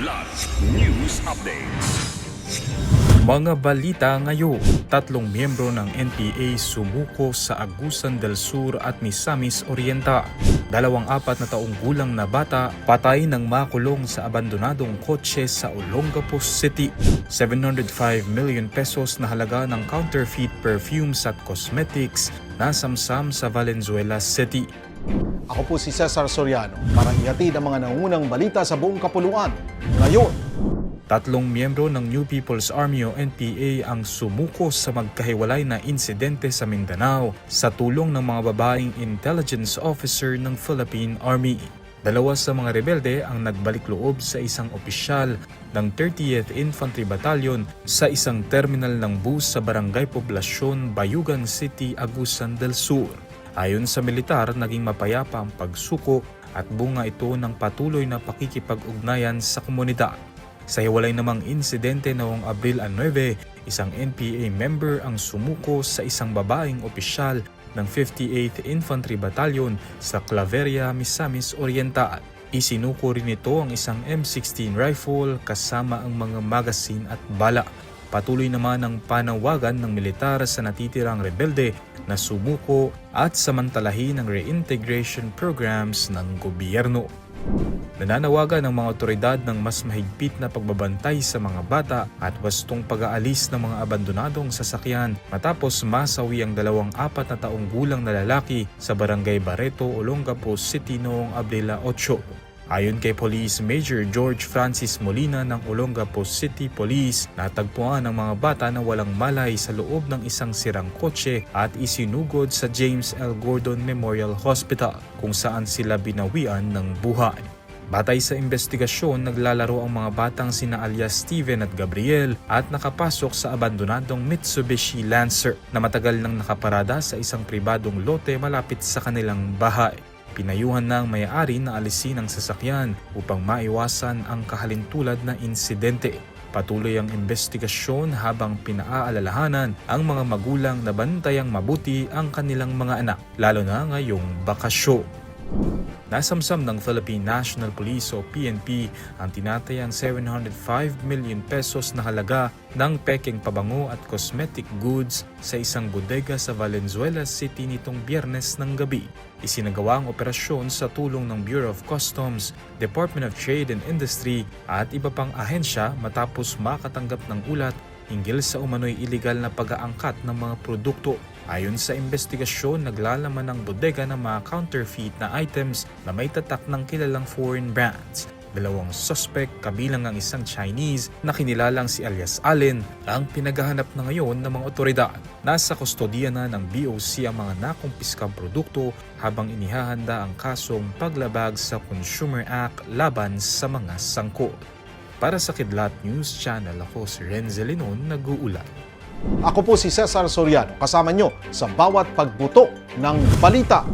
Kidlat News Updates. Mga balita ngayon, 3 miyembro ng NPA sumuko sa Agusan del Sur at Misamis Oriental. 24 na taong gulang na bata patay ng makulong sa abandonadong kotse sa Olongapo City. 705 million pesos na halaga ng counterfeit perfumes at cosmetics nasamsam sa Valenzuela City. Ako po si Cesar Soriano para ihatid ang mga nangungunang balita sa buong kapuluan. Ngayon, 3 miyembro ng New People's Army o NPA ang sumuko sa magkahiwalay na insidente sa Mindanao sa tulong ng mga babaeng intelligence officer ng Philippine Army. 2 sa mga rebelde ang nagbalik loob sa isang opisyal ng 30th Infantry Battalion sa isang terminal ng bus sa Barangay Poblacion, Bayugan City, Agusan del Sur. Ayon sa militar, naging mapayapa ang pagsuko at bunga ito ng patuloy na pakikipag-ugnayan sa komunidad. Sa hiwalay namang insidente noong Abril 9, isang NPA member ang sumuko sa isang babaeng opisyal ng 58th Infantry Battalion sa Claveria, Misamis Oriental. Isinuko rin ito ang isang M16 rifle kasama ang mga magasin at bala. Patuloy naman ang panawagan ng militar sa natitirang rebelde na sumuko at samantalahin ang reintegration programs ng gobyerno. Nananawagan ng mga otoridad ng mas mahigpit na pagbabantay sa mga bata at wastong pag-aalis ng mga abandonadong sasakyan matapos masawi ang 24 na taong gulang na lalaki sa Barangay Barreto, Olongapo City noong Abril 8. Ayon kay Police Major George Francis Molina ng Olongapo City Police, natagpuan ang mga bata na walang malay sa loob ng isang sirang kotse at isinugod sa James L. Gordon Memorial Hospital kung saan sila binawian ng buhay. Batay sa investigasyon, naglalaro ang mga batang sina alias Steven at Gabriel at nakapasok sa abandonadong Mitsubishi Lancer na matagal nang nakaparada sa isang pribadong lote malapit sa kanilang bahay. Pinayuhan na ang may-ari na alisin ang sasakyan upang maiwasan ang kahalintulad na insidente. Patuloy ang investigasyon habang pinaaalalahanan ang mga magulang na bantayang mabuti ang kanilang mga anak, lalo na ngayong bakasyon. Nasamsam ng Philippine National Police o PNP ang tinatayang 705 million pesos na halaga ng pekeng pabango at cosmetic goods sa isang bodega sa Valenzuela City nitong Biyernes ng gabi. Isinagawa ang operasyon sa tulong ng Bureau of Customs, Department of Trade and Industry at iba pang ahensya matapos makatanggap ng ulat hinggil sa umano'y iligal na pag-aangkat ng mga produkto. Ayon sa investigasyon, naglalaman ng bodega ng mga counterfeit na items na may tatak ng kilalang foreign brands. 2 suspect, kabilang ang isang Chinese na kinilalang si alias Allen, ang pinaghahanap na ngayon ng mga otoridad. Nasa kustodiya na ng BOC ang mga nakumpiskang produkto habang inihahanda ang kasong paglabag sa Consumer Act laban sa mga sangkot. Para sa Kidlat News Channel, ako si Renzo Linon, nag-uulat. ako po si Cesar Soriano kasama nyo sa bawat pagbuto ng balita.